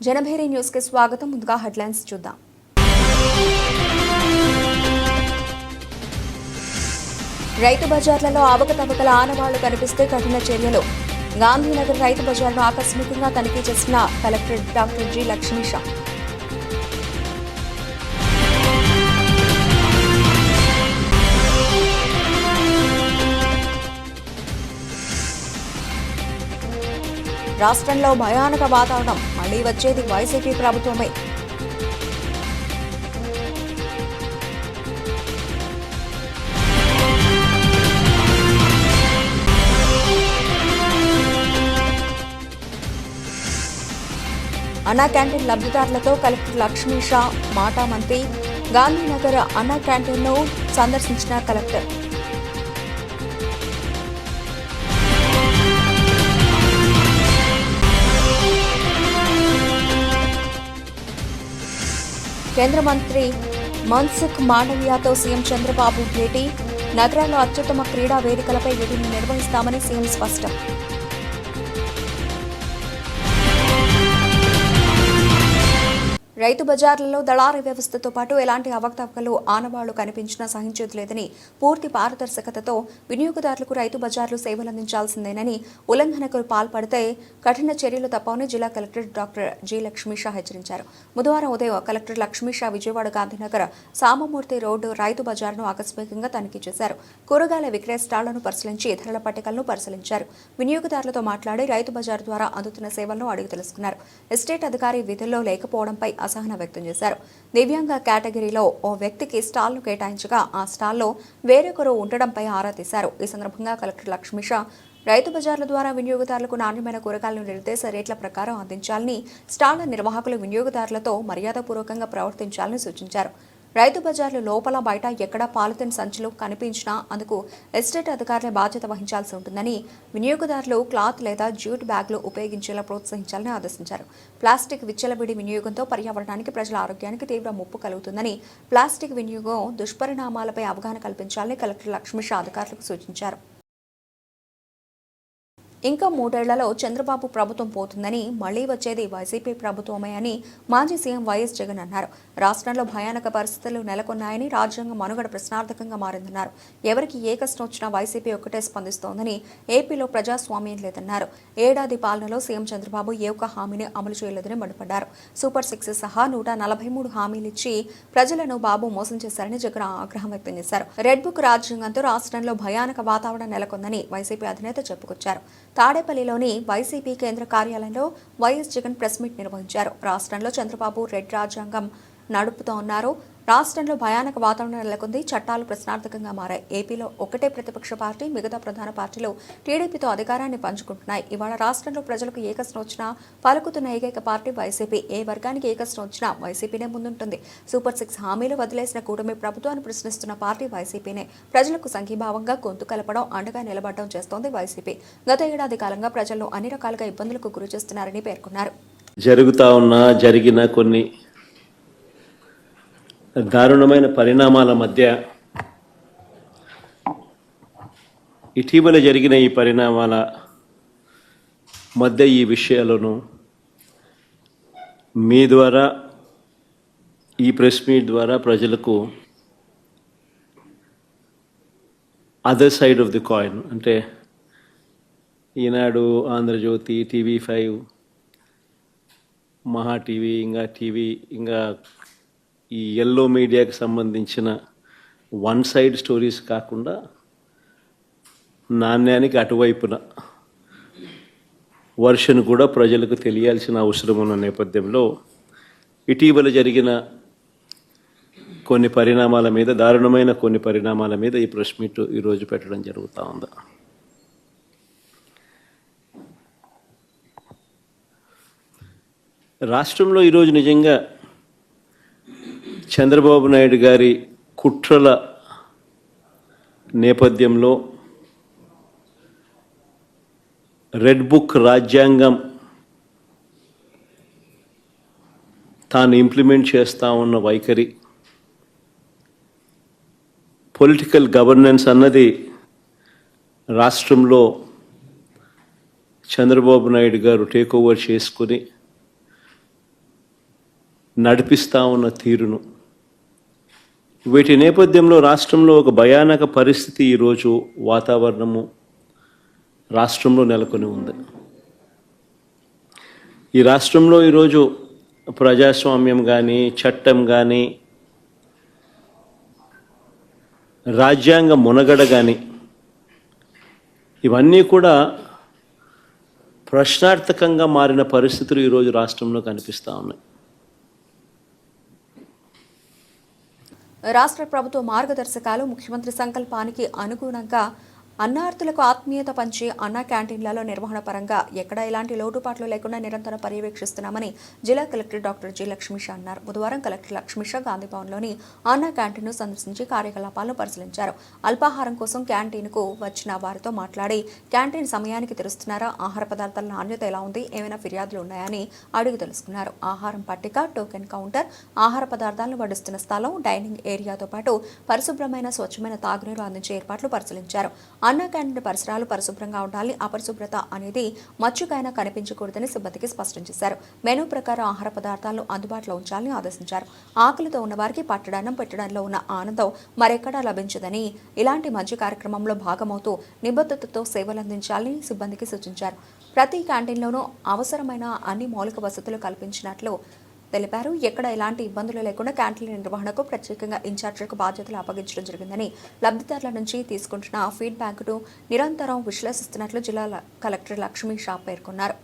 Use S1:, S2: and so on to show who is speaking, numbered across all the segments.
S1: Janabheri news కి స్వాగతం. ముందుగా హెడ్లైన్స్ చూద్దాం. రైతు బజార్లలో అవకతవకల ఆనవాళ్లు కనిపిస్తే కఠిన చర్యలు. గాంధీనగర్ రైతు బజార్ను ఆకస్మికంగా తనిఖీ చేసిన కలెక్టర్ డాక్టర్ జి లక్ష్మీషా. రాష్ట్రంలో భయానక వాతావరణం. మళ్లీ వచ్చేది వైసీపీ ప్రభుత్వమే. అన్నా క్యాంటీన్ లబ్ధిదారులతో కలెక్టర్ లక్ష్మీషా మాటామంతి. గాంధీనగర్ అన్నా క్యాంటీన్ను సందర్శించిన కలెక్టర్. కేంద్ర మంత్రి మన్సుఖ్ మాండవియాతో సీఎం చంద్రబాబు భేటీ. నగరాల్లో అత్యుత్తమ క్రీడా వేదికలపై వీటిని నిర్వహిస్తామని సీఎం స్పష్టం. రైతు బజార్లలో దళారీ వ్యవస్థతో పాటు ఎలాంటి అవకతవకలు ఆనవాళ్లు కనిపించినా సహించేది లేదని, పూర్తి పారదర్శకతతో వినియోగదారులకు రైతు బజార్లు సేవలందించాల్సిందేనని, ఉల్లంఘనకు పాల్పడితే కఠిన చర్యలు తప్పవని జిల్లా కలెక్టర్ డాక్టర్ జి లక్ష్మీషా హెచ్చరించారు. బుధవారం ఉదయం కలెక్టర్ లక్ష్మీషా విజయవాడ గాంధీనగర్ సామమూర్తి రోడ్డు రైతు బజార్ను ఆకస్మికంగా తనిఖీ చేశారు. కూరగాయల విక్రయ స్టాళ్లను పరిశీలించి ధరల పట్టికలను పరిశీలించారు. వినియోగదారులతో మాట్లాడి రైతు బజార్ ద్వారా అందుతున్న సేవలను అడిగి తెలుసుకున్నారు. ఎస్టేట్ అధికారి విధుల్లో లేకపోవడంపై అసహనం వ్యక్తం చేశారు. దివ్యాంగ కేటగిరీలో ఓ వ్యక్తికి స్టాల్ను కేటాయించగా ఆ స్టాల్లో వేరొకరు ఉండడంపై ఆరా తీశారు. ఈ సందర్భంగా కలెక్టర్ లక్ష్మీషా రైతు బజార్ల ద్వారా వినియోగదారులకు నాణ్యమైన కూరగాయలను నిర్దేశ రేట్ల ప్రకారం అందించాలని, స్టాళ్ల నిర్వాహకులు వినియోగదారులతో మర్యాదపూర్వకంగా ప్రవర్తించాలని సూచించారు. రైతు బజార్లు లోపల బయట ఎక్కడా పాలిథిన్ సంచులు కనిపించినా అందుకు ఎస్టేట్ అధికారులే బాధ్యత వహించాల్సి ఉంటుందని, వినియోగదారులు క్లాత్ లేదా జ్యూట్ బ్యాగ్లు ఉపయోగించేలా ప్రోత్సహించాలని ఆదేశించారు. ప్లాస్టిక్ విచ్చలవిడి వినియోగంతో పర్యావరణానికి, ప్రజల ఆరోగ్యానికి తీవ్ర ముప్పు కలుగుతుందని, ప్లాస్టిక్ వినియోగం దుష్పరిణామాలపై అవగాహన కల్పించాలని కలెక్టర్ లక్ష్మీషా అధికారులకు సూచించారు. ఇంకా 3 ఏళ్లలో చంద్రబాబు ప్రభుత్వం పోతుందని, మళ్లీ వచ్చేది వైసీపీ ప్రభుత్వమే అని మాజీ సీఎం వైఎస్ జగన్ అన్నారు. రాష్ట్రంలో భయానక పరిస్థితులు నెలకొన్నాయని, రాజ్యాంగ మనుగడ ప్రశ్నార్థకంగా మారిందన్నారు. ఎవరికి ఏ కష్టం వచ్చినా వైసీపీ ఒక్కటే స్పందిస్తోందని, ఏపీలో ప్రజాస్వామ్యం లేదన్నారు. ఏడాది పాలనలో సీఎం చంద్రబాబు ఏ ఒక్క హామీని అమలు చేయలేదని మండిపడ్డారు. సూపర్ 6 సహా 143 హామీలిచ్చి ప్రజలను బాబు మోసం చేశారని జగన్ ఆగ్రహం వ్యక్తం చేశారు. రెడ్ బుక్ రాజ్యాంగంతో రాష్ట్రంలో భయానక వాతావరణం నెలకొందని వైసీపీ అధినేత చెప్పుకొచ్చారు. తాడేపల్లిలోని వైసీపీ కేంద్ర కార్యాలయంలో వైఎస్ జగన్ ప్రెస్ మీట్ నిర్వహించారు. రాష్ట్రంలో చంద్రబాబు రెడ్ రాజ్యాంగం నడుపుతోన్నారు. రాష్ట్రంలో భయానక వాతావరణం నెలకొంది. చట్టాలు ప్రశ్నార్థకంగా మారాయి. ఏపీలో ఒకటే ప్రతిపక్ష పార్టీ, మిగతా ప్రధాన పార్టీలు టీడీపీతో అధికారాన్ని పంచుకుంటున్నాయి. ఇవాళ రాష్ట్రంలో ప్రజలకు ఏ కష్టం వచ్చినా పలుకుతున్న ఏకైక పార్టీ వైసీపీ. ఏ వర్గానికి ఏ కష్టం వచ్చినా వైసీపీనే ముందుంటుంది. సూపర్ 6 హామీలు వదిలేసిన కూటమి ప్రభుత్వాన్ని ప్రశ్నిస్తున్న పార్టీ వైసీపీనే. ప్రజలకు సంఘీభావంగా గొంతు కలపడం, అండగా నిలబడడం చేస్తోంది వైసీపీ. గత ఏడాది కాలంగా ప్రజలను అన్ని రకాలుగా ఇబ్బందులకు గురి చేస్తున్నారని పేర్కొన్నారు.
S2: జరిగిన కొన్ని దారుణమైన పరిణామాల మధ్య ఇటీవల జరిగిన ఈ పరిణామాల మధ్య ఈ విషయాలను మీ ద్వారా, ఈ ప్రెస్ మీట్ ద్వారా ప్రజలకు other side of the coin, అంటే ఈనాడు, ఆంధ్రజ్యోతి, TV5, మహా టీవీ, ఇంకా ఈ ఎల్లో మీడియాకి సంబంధించిన వన్ సైడ్ స్టోరీస్ కాకుండా నాణ్యానికి అటువైపున వర్షన్ కూడా ప్రజలకు తెలియాల్సిన అవసరం ఉన్న నేపథ్యంలో ఇటీవల జరిగిన కొన్ని పరిణామాల మీద, దారుణమైన కొన్ని పరిణామాల మీద ఈ ప్రెస్ మీట్ ఈరోజు పెట్టడం జరుగుతూ ఉంది. రాష్ట్రంలో ఈరోజు నిజంగా చంద్రబాబు నాయుడు గారి కుట్రల నేపథ్యంలో రెడ్ బుక్ రాజ్యాంగం తాను ఇంప్లిమెంట్ చేస్తూ ఉన్న వైఖరి, పొలిటికల్ గవర్నెన్స్ అన్నది రాష్ట్రంలో చంద్రబాబు నాయుడు గారు టేక్ ఓవర్ చేసుకుని నడిపిస్తూ ఉన్న తీరును, వీటి నేపథ్యంలో రాష్ట్రంలో ఒక భయానక పరిస్థితి ఈరోజు వాతావరణము రాష్ట్రంలో నెలకొని ఉంది. ఈ రాష్ట్రంలో ఈరోజు ప్రజాస్వామ్యం కానీ, చట్టం కానీ, రాజ్యాంగ మునగడ కానీ ఇవన్నీ కూడా ప్రశ్నార్థకంగా మారిన పరిస్థితులు ఈరోజు రాష్ట్రంలో కనిపిస్తూ ఉన్నాయి.
S1: రాష్ట్ర ప్రభుత్వ మార్గదర్శకాలు, ముఖ్యమంత్రి సంకల్పానికి అనుగుణంగా అన్నార్థులకు ఆత్మీయత పంచి అన్న క్యాంటీన్లలో నిర్వహణ పరంగా ఎక్కడా ఎలాంటి లోటుపాట్లు లేకుండా నిరంతరం పర్యవేక్షిస్తున్నామని జిల్లా కలెక్టర్ డాక్టర్ జి లక్ష్మీషా అన్నారు. బుధవారం కలెక్టర్ లక్ష్మీషా గాంధీభవన్లోని అన్న క్యాంటీన్ను సందర్శించి కార్యకలాపాలను పరిశీలించారు. అల్పాహారం కోసం క్యాంటీన్కు వచ్చిన వారితో మాట్లాడి క్యాంటీన్ సమయానికి తెరుస్తున్నారా, ఆహార పదార్థాల నాణ్యత ఎలా ఉంది, ఏమైనా ఫిర్యాదులు ఉన్నాయని అడిగి తెలుసుకున్నారు. ఆహారం పట్టిక, టోకెన్ కౌంటర్, ఆహార పదార్థాలను వడ్డిస్తున్న స్థలం, డైనింగ్ ఏరియాతో పాటు పరిశుభ్రమైన స్వచ్ఛమైన తాగునీరు అందించే ఏర్పాట్లు పరిశీలించారు. అన్న క్యాంటీన్ పరిసరాలు పరిశుభ్రంగా ఉండాలి, అపరిశుభ్రత అనేది మచ్చుకైనా కనిపించకూడదని సిబ్బందికి స్పష్టం చేశారు. మెనూ ప్రకారం ఆహార పదార్థాలను అందుబాటులో ఉంచాలని ఆదేశించారు. ఆకలితో ఉన్న వారికి పట్టడాన్నం పెట్టడంలో ఉన్న ఆనందం మరెక్కడా లభించదని, ఇలాంటి మంచి కార్యక్రమంలో భాగమవుతూ నిబద్ధతతో సేవలందించాలని సిబ్బందికి సూచించారు. ప్రతి క్యాంటీన్లోనూ అవసరమైన అన్ని మౌలిక వసతులు కల్పించినట్లు తెలిపారు. ఎక్కడ ఎలాంటి ఇబ్బందులు లేకుండా క్యాంటీన్ల నిర్వహణకు ప్రత్యేకంగా ఇన్ఛార్జీలకు బాధ్యతలు అప్పగించడం జరిగిందని, లబ్ధిదారుల నుంచి తీసుకుంటున్న ఫీడ్బ్యాక్ను నిరంతరం విశ్లేషిస్తున్నట్లు జిల్లా కలెక్టర్ లక్ష్మీ షా పేర్కొన్నారు.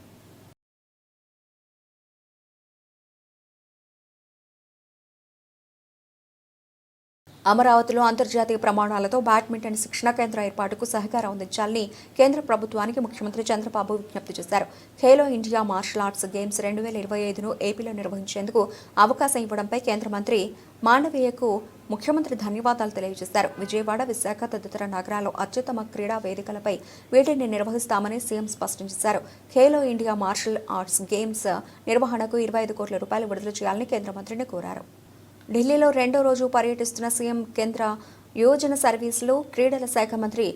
S1: అమరావతిలో అంతర్జాతీయ ప్రమాణాలతో బ్యాడ్మింటన్ శిక్షణ కేంద్ర ఏర్పాటుకు సహకారం అందించాలని కేంద్ర ప్రభుత్వానికి ముఖ్యమంత్రి చంద్రబాబు విజ్ఞప్తి చేశారు. Khelo India martial arts games 2025ను ఏపీలో నిర్వహించేందుకు అవకాశం ఇవ్వడంపై కేంద్ర మంత్రి మాండవీయకు ముఖ్యమంత్రి ధన్యవాదాలు తెలియజేశారు. విజయవాడ, విశాఖ తదితర నగరాల్లో అత్యుత్తమ క్రీడా వేదికలపై వీటిని నిర్వహిస్తామని సీఎం స్పష్టం చేశారు. Khelo India martial arts games నిర్వహణకు 25 కోట్ల రూపాయలు విడుదల చేయాలని కేంద్ర మంత్రిని కోరారు. ఢిల్లీలో రెండో రోజు పర్యటిస్తున్న సీఎం కేంద్ర యువజన సర్వీసులు, క్రీడల శాఖ మంత్రి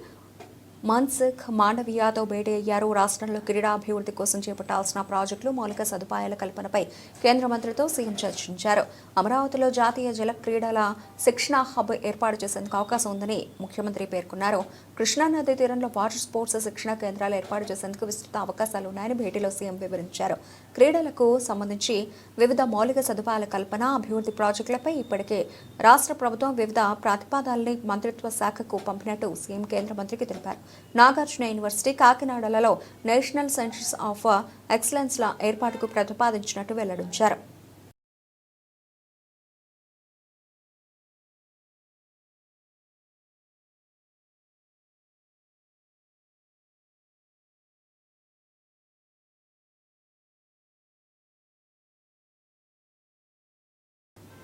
S1: మన్సుఖ్ మాండవీయతో భేటీ అయ్యారు. రాష్ట్రంలో క్రీడాభివృద్ధి కోసం చేపట్టాల్సిన ప్రాజెక్టులు, మౌలిక సదుపాయాల కల్పనపై కేంద్ర మంత్రితో సీఎం చర్చించారు. అమరావతిలో జాతీయ జల క్రీడల శిక్షణ హబ్ ఏర్పాటు చేసేందుకు అవకాశం ఉందని ముఖ్యమంత్రి పేర్కొన్నారు. కృష్ణానదీ తీరంలో వాటర్ స్పోర్ట్స్ శిక్షణ కేంద్రాలు ఏర్పాటు చేసేందుకు విస్తృత అవకాశాలు ఉన్నాయని భేటీలో సీఎం వివరించారు. క్రీడలకు సంబంధించి వివిధ మౌలిక సదుపాయాల కల్పన, అభివృద్ధి ప్రాజెక్టులపై ఇప్పటికే రాష్ట్ర ప్రభుత్వం వివిధ ప్రతిపాదనల్ని మంత్రిత్వ శాఖకు పంపినట్టు సీఎం కేంద్ర మంత్రికి తెలిపారు. నాగార్జున యూనివర్సిటీ, కాకినాడలలో నేషనల్ సెంటర్స్ ఆఫ్ ఎక్సలెన్స్ల ఏర్పాటుకు ప్రతిపాదించినట్టు వెల్లడించారు.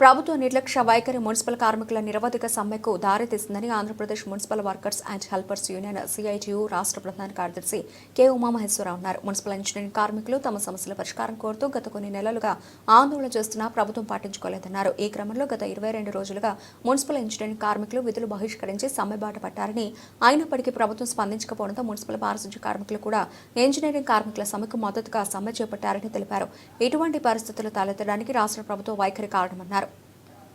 S1: ప్రభుత్వ నిర్లక్ష్య వైఖరి మున్సిపల్ కార్మికుల నిరవధిక సమ్మెకు దారితీసిందని Andhra Pradesh municipal workers and helpers union CITU రాష్ట్ర ప్రధాన కార్యదర్శి కె ఉమామహేశ్వరరావు అన్నారు. మున్సిపల్ ఇంజనీరింగ్ కార్మికులు తమ సమస్యల పరిష్కారం కోరుతూ గత కొన్ని నెలలుగా ఆందోళన చేస్తున్నా ప్రభుత్వం పట్టించుకోలేదన్నారు. ఈ క్రమంలో గత 22 రోజులుగా మున్సిపల్ ఇంజనీరింగ్ కార్మికులు విధులు బహిష్కరించి సమ్మె బాట పట్టారని, అయినప్పటికీ ప్రభుత్వం స్పందించకపోవడంతో మున్సిపల్ పారిశుధ్య కార్మికులు కూడా ఇంజనీరింగ్ కార్మికుల సమ్మెకు మద్దతుగా సమ్మె చేపట్టారని తెలిపారు. ఇటువంటి పరిస్థితులు తలెత్తడానికి రాష్ట్ర ప్రభుత్వ వైఖరి కారణమన్నారు.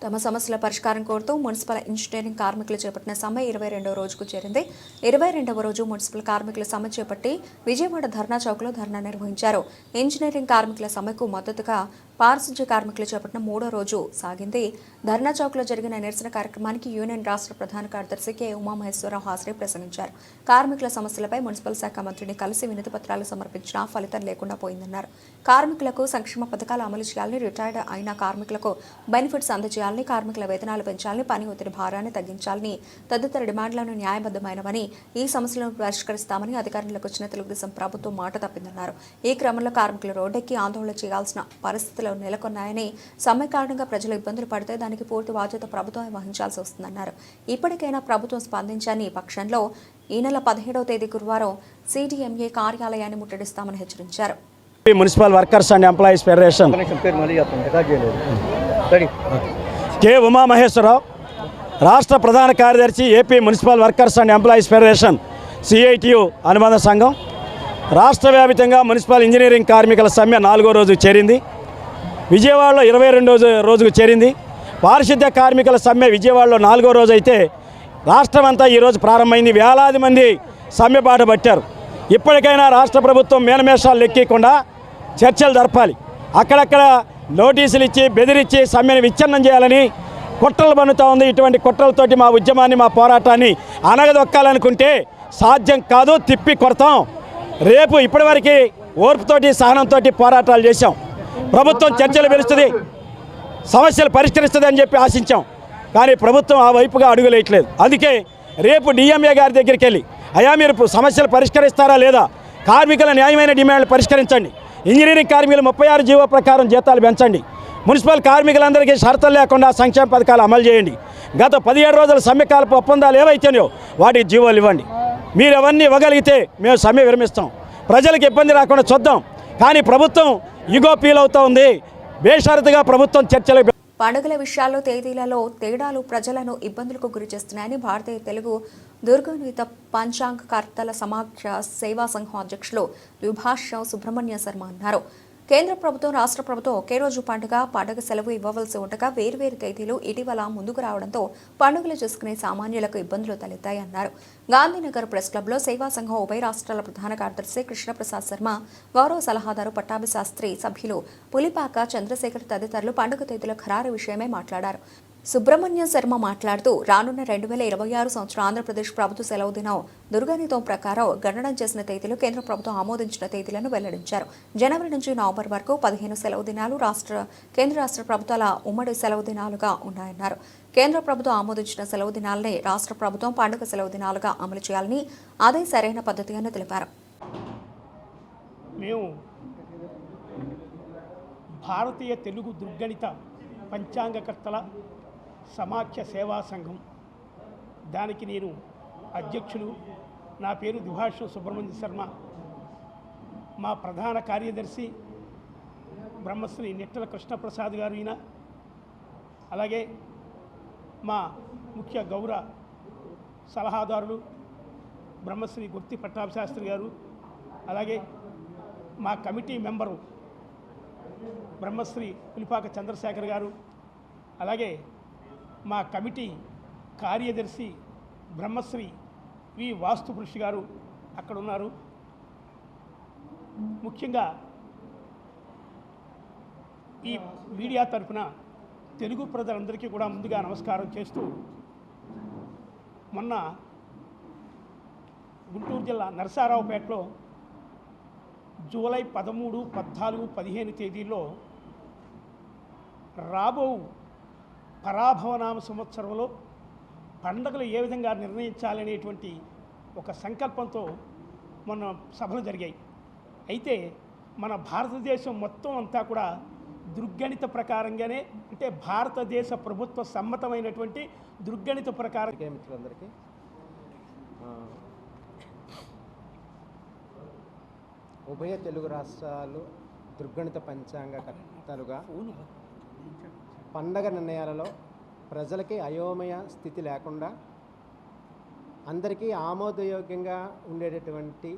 S1: తమ సమస్యల పరిష్కారం కోరుతూ మున్సిపల్ ఇంజనీరింగ్ కార్మికులు చేపట్టిన సమ్మె 22వ రోజుకు చేరింది. 22వ రోజు మున్సిపల్ కార్మికుల సమ్మె చేపట్టి విజయవాడ ధర్నా చౌక్లో ధర్నా నిర్వహించారు. ఇంజనీరింగ్ కార్మికుల సమ్మెకు మద్దతుగా పారిశుధ్య కార్మికులు చేపట్టిన 3వ రోజు సాగింది. ధర్నా చౌక్లో జరిగిన నిరసన కార్యక్రమానికి యూనియన్ రాష్ట్ర ప్రధాన కార్యదర్శి కె ఉమామహేశ్వరరావు హాజరై ప్రసంగించారు. కార్మికుల సమస్యలపై మున్సిపల్ శాఖ మంత్రిని కలిసి వినతి పత్రాలు సమర్పించినా ఫలితం లేకుండా పోయిందన్నారు. కార్మికులకు సంక్షేమ పథకాలు అమలు చేయాలని, రిటైర్డ్ అయిన కార్మికులకు బెనిఫిట్స్ అందజేయాలని, కార్మికుల వేతనాలు పెంచాలని, పని ఒత్తిడి భారాన్ని తగ్గించాలని తదితర డిమాండ్లను న్యాయబద్ధమైనవని, ఈ సమస్యలను పరిష్కరిస్తామని అధికారంలోకి వచ్చిన తెలుగుదేశం ప్రభుత్వం మాట తప్పిందన్నారు. ఈ క్రమంలో కార్మికులు రోడ్డెక్కి ఆందోళన చేయాల్సిన పరిస్థితులు నెలకొన్నాయని, సమ్మె కారణంగా ప్రజలు ఇబ్బందులు పడితే దానికి పూర్తి బాధ్యత ప్రభుత్వం వహించాల్సి వస్తుందన్నారు. ఇప్పటికైనా ప్రభుత్వం స్పందించని పక్షంలో ఈ నెల 17వ తేదీ గురువారం సిడిఎంఏ కార్యాలయాన్ని ముట్టడిస్తామని హెచ్చరించారు.
S3: Municipal workers and employees federation K Umamaheswara Rao, రాష్ట్ర ప్రధాన కార్యదర్శి AP municipal workers and employees federation CITU అనుబంధ సంఘం రాష్ట్ర వ్యాప్తంగా మున్సిపల్ ఇంజనీరింగ్ కార్మికుల సమ్మె 4వ రోజు చేరింది. విజయవాడలో 22వ రోజుకు చేరింది. పారిశుద్ధ్య కార్మికుల సమ్మె విజయవాడలో 4వ రోజు అయితే రాష్ట్రం అంతా ఈరోజు ప్రారంభమైంది. వేలాది మంది సమ్మె బాట పట్టారు. ఇప్పటికైనా రాష్ట్ర ప్రభుత్వం మేనమేషాలు లెక్కకుండా చర్చలు జరపాలి. అక్కడక్కడ నోటీసులు ఇచ్చి బెదిరించి సమ్మెను విచ్ఛిన్నం చేయాలని కుట్రలు పన్నుతూ ఉంది. ఇటువంటి కుట్రలతోటి మా ఉద్యమాన్ని, మా పోరాటాన్ని అనగదొక్కాలనుకుంటే సాధ్యం కాదు, తిప్పి కొడతాం. రేపు ఇప్పటివరకు ఓర్పుతోటి సహనంతో పోరాటాలు చేశాం. ప్రభుత్వం చర్చలు పిలుస్తుంది, సమస్యలు పరిష్కరిస్తుంది అని చెప్పి ఆశించాం. కానీ ప్రభుత్వం ఆ వైపుగా అడుగులేయట్లేదు. అందుకే రేపు డిఎంఏ గారి దగ్గరికి వెళ్ళి, అయ్యా మీరు సమస్యలు పరిష్కరిస్తారా లేదా, కార్మికుల న్యాయమైన డిమాండ్లు పరిష్కరించండి, ఇంజనీరింగ్ కార్మికులు 36 జీవో ప్రకారం జీతాలు పెంచండి, మున్సిపల్ కార్మికులందరికీ షరతులు లేకుండా సంక్షేమ పథకాలు అమలు చేయండి, గత 17 రోజుల సమ్మెకాలపు ఒప్పందాలు ఏవైతేనో వాటికి జీవోలు ఇవ్వండి. మీరు అవన్నీ ఇవ్వగలిగితే మేము సమ్మె విరమిస్తాం. ప్రజలకు ఇబ్బంది రాకుండా చూద్దాం. కానీ ప్రభుత్వం ఇగో ఫీల్ అవుతూ ఉంది. బేషరతుగా ప్రభుత్వం చర్చలు.
S1: పండుగల విషయాల్లో తేదీలలో తేడాలు ప్రజలను ఇబ్బందులకు గురి చేస్తున్నాయని భారతీయ తెలుగు దుర్గనిత పంచాంగకర్తల సమాఖ్య సేవా సంఘం అధ్యక్షులు ద్విభాష సుబ్రహ్మణ్య శర్మ అన్నారు. కేంద్ర ప్రభుత్వం, రాష్ట్ర ప్రభుత్వం ఒకే రోజు పండుగ సెలవు ఇవ్వవలసి ఉండగా వేర్వేరు తేదీలు ఇటీవల ముందుకు రావడంతో పండుగలు చేసుకునే సామాన్యులకు ఇబ్బందులు తలెత్తాయన్నారు. గాంధీనగర్ ప్రెస్ క్లబ్లో సేవా సంఘం ఉభయ రాష్ట్రాల ప్రధాన కార్యదర్శి కృష్ణప్రసాద్ శర్మ, గౌరవ సలహాదారు పట్టాభి శాస్త్రి, సభ్యులు పులిపాక చంద్రశేఖర్ తదితరులు పండుగ తేదీల ఖరారు విషయమై మాట్లాడారు. సుబ్రహ్మణ్య శర్మ మాట్లాడుతూ రానున్న 2026 సంవత్సరం ఆంధ్రప్రదేశ్ ప్రభుత్వ సెలవు దినం దుర్గనితం ప్రకారం గణన చేసిన తేదీలు కేంద్ర ప్రభుత్వం ఆమోదించిన తేదీలను వెల్లడించారు. జనవరి నుంచి నవంబర్ వరకు 15 సెలవు దినాలు కేంద్ర రాష్ట్ర ప్రభుత్వాల ఉమ్మడి సెలవు దినాలుగా ఉన్నాయన్నారు. కేంద్ర ప్రభుత్వం ఆమోదించిన సెలవు దినాలనే రాష్ట్ర ప్రభుత్వం పండుగ సెలవు దినాలుగా అమలు చేయాలని, అదే సరైన పద్ధతి అని తెలిపారు.
S4: మేము భారతీయ తెలుగు దుర్గణిత పంచాంగకర్తల సమాఖ్య సేవా సంఘం, దానికి నేను అధ్యక్షులు. నా పేరు ద్విభాష సుబ్రహ్మణ్య శర్మ. మా ప్రధాన కార్యదర్శి బ్రహ్మశ్రీ నిట్టల కృష్ణప్రసాద్ గారు ఈయన. అలాగే మా ముఖ్య గౌరవ సలహాదారులు బ్రహ్మశ్రీ గుర్తి పట్టాభి శాస్త్రి గారు. అలాగే మా కమిటీ మెంబరు బ్రహ్మశ్రీ పులిపాక చంద్రశేఖర్ గారు. అలాగే మా కమిటీ కార్యదర్శి బ్రహ్మశ్రీ వి వాస్తుపురుషి గారు అక్కడ ఉన్నారు. ముఖ్యంగా ఈ మీడియా తరఫున తెలుగు ప్రజలందరికీ కూడా ముందుగా నమస్కారం చేస్తూ, మొన్న గుంటూరు జిల్లా నరసారావుపేటలో జూలై 13, 14, 15 తేదీల్లో రాబో పరాభవనామ సంవత్సరంలో పండుగలు ఏ విధంగా నిర్ణయించాలనేటువంటి ఒక సంకల్పంతో మొన్న సభలు జరిగాయి. అయితే మన భారతదేశం మొత్తం అంతా కూడా దుర్గణిత ప్రకారంగానే, అంటే భారతదేశ ప్రభుత్వ సమ్మతమైనటువంటి దుర్గణిత ప్రకారం.
S5: మిత్రులందరికీ ఉభయ తెలుగు రాష్ట్రాలు దుర్గణిత పంచాంగకర్తలుగా పండగ నిర్ణయాలలో ప్రజలకి అయోమయ స్థితి లేకుండా అందరికీ ఆమోదయోగ్యంగా ఉండేటటువంటి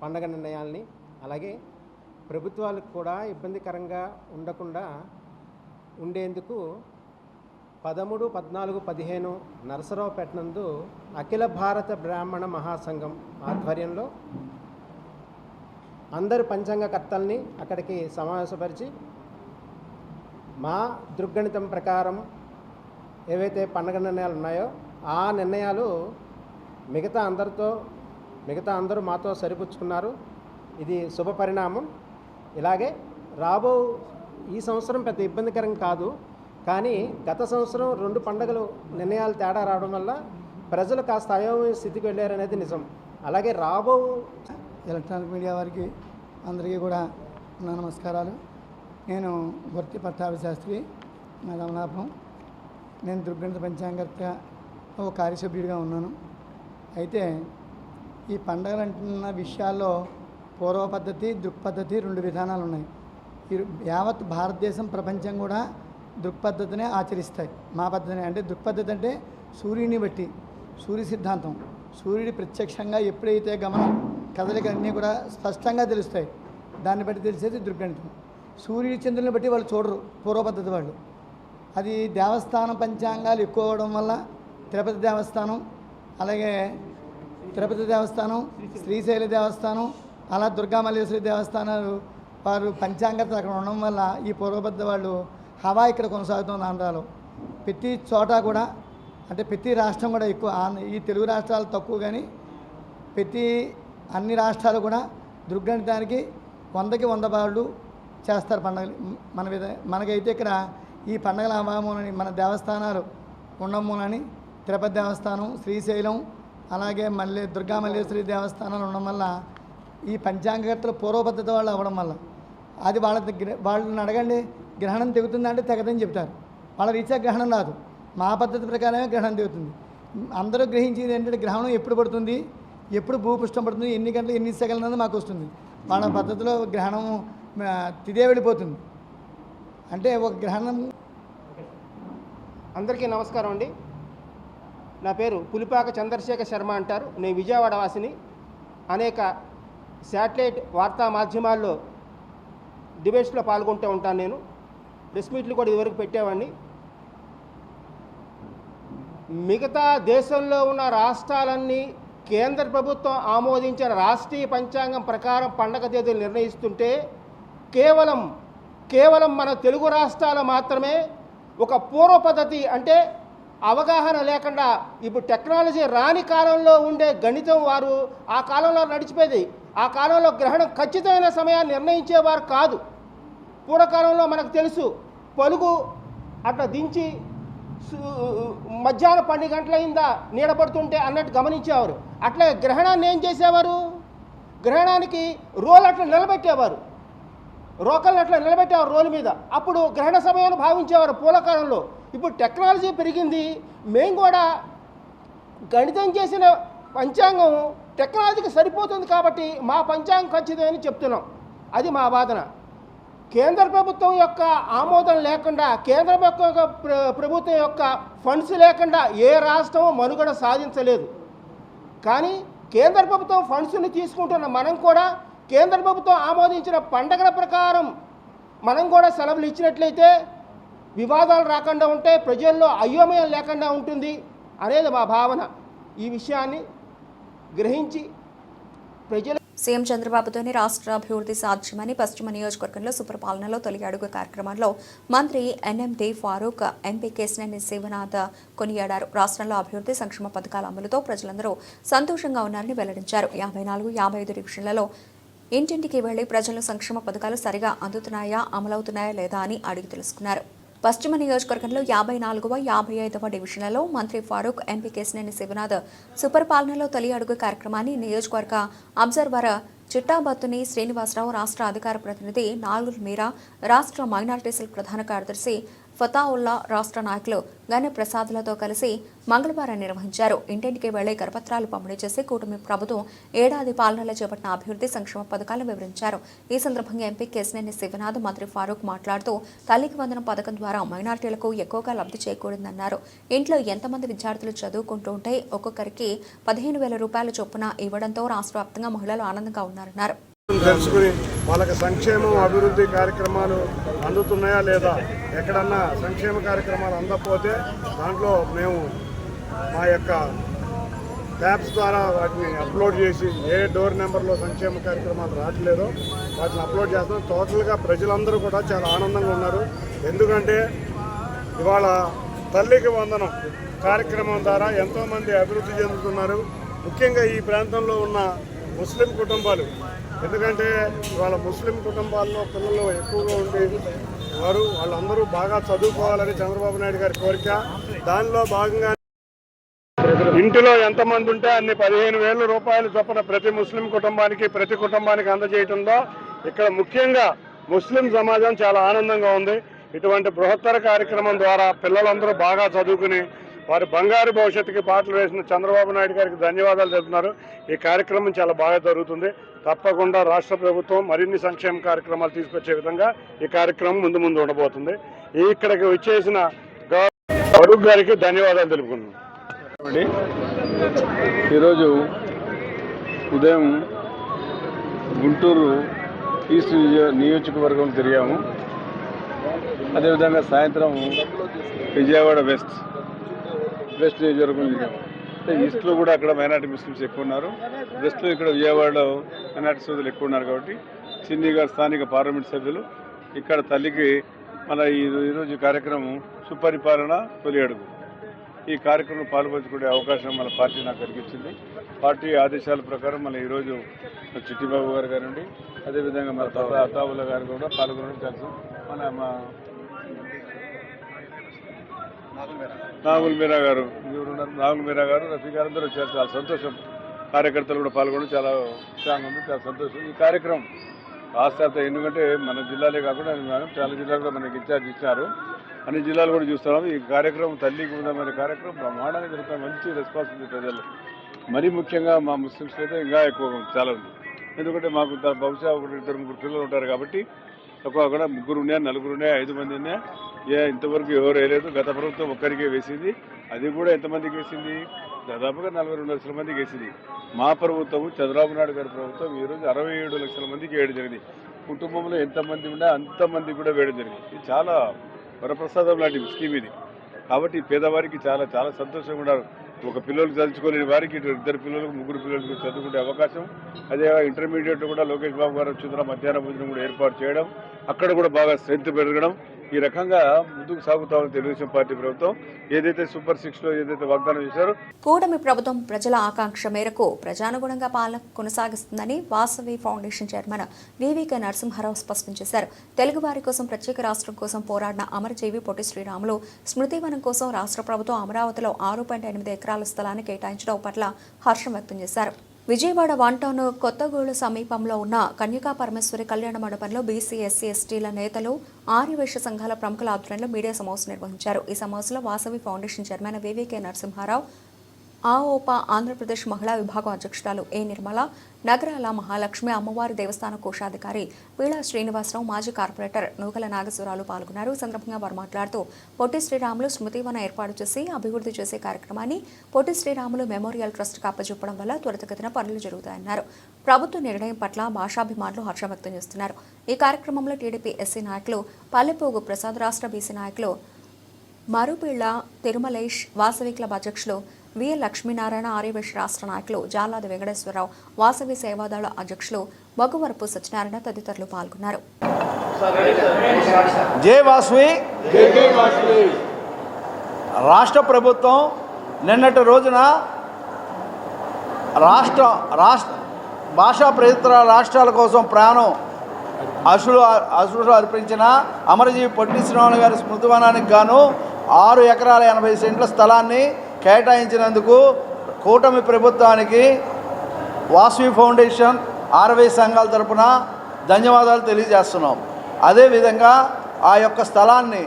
S5: పండగ నిర్ణయాల్ని, అలాగే ప్రభుత్వాలకు కూడా ఇబ్బందికరంగా ఉండకుండా ఉండేందుకు 13, 14, 15 నరసరావుపేట నందు అఖిల భారత బ్రాహ్మణ మహాసంఘం ఆధ్వర్యంలో అందరు పంచాంగకర్తల్ని అక్కడికి సమావేశపరిచి మా దృగ్గణితం ప్రకారం ఏవైతే పండగ నిర్ణయాలు ఉన్నాయో ఆ నిర్ణయాలు మిగతా అందరూ మాతో సరిపుచ్చుకున్నారు. ఇది శుభ పరిణామం. ఇలాగే ఈ సంవత్సరం పెద్ద ఇబ్బందికరం కాదు, కానీ గత సంవత్సరం 2 పండుగలు నిర్ణయాలు తేడా రావడం వల్ల ప్రజలు కాస్త అయోమయ స్థితికి వెళ్ళారనేది నిజం. అలాగే
S6: ఎలక్ట్రానిక్ మీడియా వారికి అందరికీ కూడా నా నమస్కారాలు. నేను గుర్తి పట్టాభి శాస్త్రి, నా గమనాపం. నేను దుర్గణిత పంచాంగర్త ఒక కార్యసభ్యుడిగా ఉన్నాను. అయితే ఈ పండుగలు అంటున్న విషయాల్లో పూర్వ పద్ధతి, దృక్పద్ధతి 2 విధానాలు ఉన్నాయి. యావత్ భారతదేశం, ప్రపంచం కూడా దృక్పద్ధతినే ఆచరిస్తాయి. మా పద్ధతిని అంటే దృక్పద్ధతి అంటే సూర్యుని బట్టి, సూర్య సిద్ధాంతం, సూర్యుడి ప్రత్యక్షంగా ఎప్పుడైతే గమనం, కదలిక అన్నీ కూడా స్పష్టంగా తెలుస్తాయి. దాన్ని బట్టి తెలిసేది దృగ్గణితం. సూర్యుడి చంద్రుని బట్టి వాళ్ళు చూడరు పూర్వ పద్ధతి వాళ్ళు. అది దేవస్థానం పంచాంగాలు ఎక్కువ అవడం వల్ల తిరుపతి దేవస్థానం, అలాగే తిరుపతి దేవస్థానం, శ్రీశైల దేవస్థానం, అలా దుర్గామల్లేశ్వరి దేవస్థానాలు వారు పంచాంగత అక్కడ ఉండడం వల్ల ఈ పూర్వబద్ధ వాళ్ళు హవా ఇక్కడ కొనసాగుతుంది ఆంధ్రాలో. ప్రతి చోట కూడా, అంటే ప్రతి రాష్ట్రం కూడా ఎక్కువ, ఈ తెలుగు రాష్ట్రాలు తక్కువ కానీ ప్రతి అన్ని రాష్ట్రాలు కూడా దుర్గణితానికి 100కి 100 బాళ్ళు చేస్తారు పండుగలు. మనకైతే ఇక్కడ ఈ పండుగల అభావములని మన దేవస్థానాలు ఉండమూలని తిరుపతి దేవస్థానం, శ్రీశైలం, అలాగే దుర్గామల్లేశ్వరి దేవస్థానాలు ఉండడం వల్ల ఈ పంచాంగకర్తలు పూర్వ పద్ధతి వాళ్ళు అవ్వడం వల్ల అది వాళ్ళని అడగండి, గ్రహణం తెగుతుందంటే తెగదని చెప్తారు. వాళ్ళ రీత్యా గ్రహణం రాదు, మా పద్ధతి ప్రకారమే గ్రహణం తెగుతుంది. అందరూ గ్రహించేది ఏంటంటే గ్రహణం ఎప్పుడు పడుతుంది, ఎప్పుడు భూపుష్టం పడుతుంది, ఎన్ని గంటలు ఎన్ని సెకన్లు అన్నది మాకు వస్తుంది. వాళ్ళ పద్ధతిలో గ్రహణం తిదే వెళ్ళిపోతుంది. అంటే ఒక గ్రహణం.
S5: అందరికీ నమస్కారం అండి. నా పేరు పులిపాక చంద్రశేఖర్ శర్మ అంటారు. నేను విజయవాడ వాసిని. అనేక శాటిలైట్ వార్తా మాధ్యమాల్లో డిబేట్స్లో పాల్గొంటూ ఉంటాను. నేను ప్రెస్ మీట్లు కూడా ఇదివరకు పెట్టేవాడిని. మిగతా దేశంలో ఉన్న రాష్ట్రాలన్నీ కేంద్ర ప్రభుత్వం ఆమోదించిన రాష్ట్రీయ పంచాంగం ప్రకారం పండగ తేదీలు నిర్ణయిస్తుంటే కేవలం మన తెలుగు రాష్ట్రాలు మాత్రమే ఒక పూర్వ పద్ధతి, అంటే అవగాహన లేకుండా, ఇప్పుడు టెక్నాలజీ రాని కాలంలో ఉండే గణితం వారు ఆ కాలంలో నడిచిపోయేది. ఆ కాలంలో గ్రహణం ఖచ్చితమైన సమయాన్ని నిర్ణయించేవారు కాదు. పూర్వకాలంలో మనకు తెలుసు, పలుగు అట్లా దించి మధ్యాహ్నం 12 గంటలైందా నీడపడుతుంటే అన్నట్టు గమనించేవారు. అట్లా గ్రహణాన్ని ఏం చేసేవారు, గ్రహణానికి రోలు అట్లా నిలబెట్టేవారు, రోకల్ని అట్లా నిలబెట్టేవారు రోలు మీద. అప్పుడు గ్రహణ సమయాన్ని భావించేవారు పూర్వకాలంలో. ఇప్పుడు టెక్నాలజీ పెరిగింది, మేము కూడా గణితం చేసిన పంచాంగం టెక్నాలజీకి సరిపోతుంది కాబట్టి మా పంచాంగం ఖచ్చితమని చెప్తున్నాం. అది మా వాదన. కేంద్ర ప్రభుత్వం యొక్క ఆమోదం లేకుండా, కేంద్ర ప్రభుత్వం యొక్క ఫండ్స్ లేకుండా ఏ రాష్ట్రం మనుగడ సాధించలేదు. కానీ కేంద్ర ప్రభుత్వం ఫండ్స్ని తీసుకుంటున్న మనం కూడా కేంద్ర ప్రభుత్వం ఆమోదించిన పండగల ప్రకారం మనం కూడా సెలవులు ఇచ్చినట్లయితే వివాదాలు రాకుండా ఉంటే, ప్రజల్లో అయోమయం లేకుండా ఉంటుంది అనేది మా భావన. ఈ విషయాన్ని గ్రహించి ప్రజలు
S1: సీఎం చంద్రబాబుతోనే రాష్ట్ర అభివృద్ధి సాధ్యమని పశ్చిమ నియోజకవర్గంలో సుప్రపాలనలో తొలి అడుగు కార్యక్రమంలో మంత్రి ఎన్ఎండి ఫారూక్, ఎంపీ కేశినేని శివనాథ్ కొనియాడారు. రాష్ట్రంలో అభివృద్ధి సంక్షేమ పథకాల అమలుతో ప్రజలందరూ సంతోషంగా ఉన్నారని వెల్లడించారు. 54, 55 డివిజన్లలో ఇంటింటికి వెళ్లి ప్రజలు సంక్షేమ పథకాలు సరిగా అందుతున్నాయా, అమలవుతున్నాయా లేదా అని అడిగి తెలుసుకున్నారు. పశ్చిమ నియోజకవర్గంలో 54వ, 55వ డివిజన్లలో మంత్రి ఫారూక్, ఎంపీ కేశినేని శివనాథ్ సుపరిపాలనలో తొలి అడుగు కార్యక్రమాన్ని నియోజకవర్గ అబ్జర్వర్ చిట్టాబత్తుని శ్రీనివాసరావు, రాష్ట్ర అధికార ప్రతినిధి నాలుగు మీరా, రాష్ట్ర మైనారిటీ సెల్ ప్రధాన కార్యదర్శి ఫతావుల్లా, రాష్ట్ర నాయకులు గణ్య ప్రసాద్లతో కలిసి మంగళవారం నిర్వహించారు. ఇంటింటికి వెళ్లి కరపత్రాలు పంపిణీ చేసి కూటమి ప్రభుత్వం ఏడాది పాలనలో చేపట్టిన అభివృద్ధి సంక్షేమ పథకాలను వివరించారు. ఈ సందర్భంగా ఎంపీ కేశినేని శివనాథ్, మంత్రి ఫారూక్ మాట్లాడుతూ తల్లికి వందనం పథకం ద్వారా మైనారిటీలకు ఎక్కువగా లబ్ధి చేకూరిందన్నారు. ఇంట్లో ఎంతమంది విద్యార్థులు చదువుకుంటూ ఉంటే ఒక్కొక్కరికి 15,000 రూపాయల చొప్పున ఇవ్వడంతో రాష్ట్ర వ్యాప్తంగా మహిళలు ఆనందంగా ఉన్నారన్నారు.
S7: తెలుసుకుని వాళ్ళకి సంక్షేమం, అభివృద్ధి కార్యక్రమాలు అందుతున్నాయా లేదా, ఎక్కడన్నా సంక్షేమ కార్యక్రమాలు అందకపోతే దాంట్లో మేము మా యొక్క ట్యాబ్స్ ద్వారా వాటిని అప్లోడ్ చేసి ఏ డోర్ నెంబర్లో సంక్షేమ కార్యక్రమాలు రావట్లేదో వాటిని అప్లోడ్ చేస్తాం. టోటల్గా ప్రజలందరూ కూడా చాలా ఆనందంగా ఉన్నారు. ఎందుకంటే ఇవాళ తల్లికి వందనం కార్యక్రమం ద్వారా ఎంతోమంది అభివృద్ధి చెందుతున్నారు. ముఖ్యంగా ఈ ప్రాంతంలో ఉన్న ముస్లిం కుటుంబాలు, ఎందుకంటే ఇవాళ ముస్లిం కుటుంబాల్లో పిల్లలు ఎక్కువగా ఉండి వాళ్ళందరూ బాగా చదువుకోవాలని చంద్రబాబు నాయుడు గారి కోరిక. దానిలో భాగంగా ఇంటిలో ఎంతమంది ఉంటే అన్ని 15,000 రూపాయలు చొప్పున ప్రతి కుటుంబానికి అందజేయడంలో ఇక్కడ ముఖ్యంగా ముస్లిం సమాజం చాలా ఆనందంగా ఉంది. ఇటువంటి బృహత్తర కార్యక్రమం ద్వారా పిల్లలందరూ బాగా చదువుకుని వారి బంగారు భవిష్యత్తుకి బాటలు వేసిన చంద్రబాబు నాయుడు గారికి ధన్యవాదాలు చెబుతున్నారు. ఈ కార్యక్రమం చాలా బాగా జరుగుతుంది. తప్పకుండా రాష్ట్ర ప్రభుత్వం మరిన్ని సంక్షేమ కార్యక్రమాలు తీసుకొచ్చే విధంగా ఈ కార్యక్రమం ముందు ఉండబోతుంది. ఇక్కడికి వచ్చేసిన ఫరూక్ గారికి ధన్యవాదాలు తెలుపుకున్నాను.
S8: ఈరోజు ఉదయం గుంటూరు ఈస్ట్ నియోజకవర్గం తిరిగాము. అదేవిధంగా సాయంత్రం విజయవాడ వెస్ట్ నియోజకవర్గం తిరిగాము. ఈస్ట్లో కూడా అక్కడ మైనార్టీ ముస్లిమ్స్ ఎక్కువ ఉన్నారు. వెస్ట్లో ఇక్కడ విజయవాడలో మైనార్టీ సోదరులు ఎక్కువ ఉన్నారు కాబట్టి చిన్ని గారు స్థానిక పార్లమెంట్ సభ్యులు ఇక్కడ తల్లికి మన ఈరోజు కార్యక్రమం సుపరిపాలన తొలి అడుగు. ఈ కార్యక్రమంలో పాల్పంచుకునే అవకాశం మన పార్టీ నాకు కలిగించింది. పార్టీ ఆదేశాల ప్రకారం మన ఈరోజు చిట్టిబాబు గారు కానివ్వండి, అదేవిధంగా మన అతావుల్లా గారు కూడా పాల్గొనడం తెలుసు. మన నాగుల్ మీరా గారు రఫీ గారు అందరూ వచ్చారు. చాలా సంతోషం. కార్యకర్తలు కూడా పాల్గొనడం చాలా ఉత్సాహంగా ఉంది, చాలా సంతోషం. ఈ కార్యక్రమం రాష్ట్ర ఎందుకంటే మన జిల్లాలే కాకుండా చాలా జిల్లాలు కూడా మనకి ఇన్ఛార్జ్ ఇచ్చారు. అన్ని జిల్లాలు కూడా చూస్తున్నాం. ఈ కార్యక్రమం తల్లికి ఉందనే కార్యక్రమం బ్రహ్మాండంగా జరుగుతుంది. మంచి రెస్పాన్సిబిలిటీ ప్రజలు, మరీ ముఖ్యంగా మా ముస్లిమ్స్ అయితే ఇంకా ఎక్కువ చాలా ఉంది. ఎందుకంటే మాకు బహుశా 1-2-3 పిల్లలు ఉంటారు కాబట్టి తక్కువ కూడా 3 ఉన్నాయా, 4 ఉన్నాయా, 5 మంది ఉన్నాయా, ఇంతవరకు ఎవరు వేయలేదు. గత ప్రభుత్వం ఒక్కరికే వేసింది. అది కూడా ఎంతమందికి వేసింది? దాదాపుగా 42 లక్షల మందికి వేసింది. మా ప్రభుత్వం చంద్రబాబు నాయుడు గారి ప్రభుత్వం ఈరోజు 67 లక్షల మందికి వేయడం జరిగింది. కుటుంబంలో ఎంతమంది ఉన్నా అంతమందికి కూడా వేయడం జరిగింది. ఇది చాలా వరప్రసాదం లాంటి స్కీమ్ ఇది. కాబట్టి పేదవారికి చాలా చాలా సంతోషంగా ఉన్నారు. ఒక పిల్లలకు చదువుకోలేని వారికి 2 పిల్లలకు 3 పిల్లలకు చదువుకునే అవకాశం. అదే ఇంటర్మీడియట్ కూడా లోకేష్ బాబు గారు వచ్చిన మధ్యాహ్న భోజనం కూడా ఏర్పాటు చేయడం, అక్కడ కూడా బాగా స్ట్రెంత్ పెరగడం. ఈ రకంగా ముందుకు సాగుతామని తెలుగుదేశం పార్టీ ప్రభుత్వం ఏదైతే సూపర్ 6లో ఏదైతే వాగ్దానం చేశారో
S1: కూటమి ప్రభుత్వం ప్రజల ఆకాంక్ష మేరకు ప్రజానుగుణంగా పాలన కొనసాగిస్తుందని Vasavi foundation chairman VVK Narasimha Rao స్పష్టం చేశారు. తెలుగువారి కోసం ప్రత్యేక రాష్ట్రం కోసం పోరాడిన అమరజీవి పొట్టి శ్రీరాములు స్మృతివనం కోసం రాష్ట్ర ప్రభుత్వం అమరావతిలో 6.8 ఎకరాల స్థలాన్ని కేటాయించడం పట్ల హర్షం వ్యక్తం చేశారు. విజయవాడ 1 టౌన్ కొత్తగూడు సమీపంలో ఉన్న కన్యకా పరమేశ్వరి కళ్యాణ మండపంలో బీసీ, ఎస్సీ, ఎస్టీల నేతలు, ఆర్యవైశ్య సంఘాల ప్రముఖుల ఆధ్వర్యంలో మీడియా సమావేశం నిర్వహించారు. ఈ సమావేశంలో Vasavi foundation chairman VVK Narasimha Rao, ఆఓపా Andhra Pradesh మహిళా విభాగం అధ్యక్షురాలు ఏ నిర్మల, నగరాల మహాలక్ష్మి అమ్మవారి దేవస్థాన కోశాధికారి పీళా శ్రీనివాసరావు, మాజీ కార్పొరేటర్ నూకల నాగేశ్వరరావు పాల్గొన్నారు. ఈ సందర్భంగా వారు మాట్లాడుతూ పొట్టి శ్రీరాములు స్మృతివనం ఏర్పాటు చేసి అభివృద్ధి చేసే కార్యక్రమాన్ని పొట్టి శ్రీరాములు మెమోరియల్ ట్రస్ట్కి అప్పచెప్పడం వల్ల త్వరితగతిన పనులు జరుగుతాయన్నారు. ప్రభుత్వ నిర్ణయం పట్ల భాషాభిమానులు హర్షం వ్యక్తం చేస్తున్నారు. ఈ కార్యక్రమంలో టీడీపీ ఎస్సీ నాయకులు పల్లెపోగు ప్రసాద్, రాష్ట్ర బీసీ నాయకులు మరుపిళ్ల తిరుమలేష్, వాసవి క్లబ్ అధ్యక్షులు వి లక్ష్మీనారాయణ, ఆర్యవైశ్య రాష్ట్ర నాయకులు జాలాది వెంకటేశ్వరరావు, వాసవి సేవాదళ అధ్యక్షులు మగువరపు సత్యనారాయణ తదితరులు పాల్గొన్నారు.
S9: జై వాసవి. రాష్ట్ర ప్రభుత్వం నిన్నటి రోజున రాష్ట్ర భాషా ప్రయత్న రాష్ట్రాల కోసం ప్రాణం అశ్రులు అర్పించిన అమరజీవి పొట్టి శ్రీరాములు గారి స్మృతివనానికి గాను 6 ఎకరాల 80 సెంట్ల స్థలాన్ని కేటాయించినందుకు కూటమి ప్రభుత్వానికి వాసవి ఫౌండేషన్, ఆర్వై సంఘాల తరపున ధన్యవాదాలు తెలియజేస్తున్నాం. అదేవిధంగా ఆ యొక్క స్థలాన్ని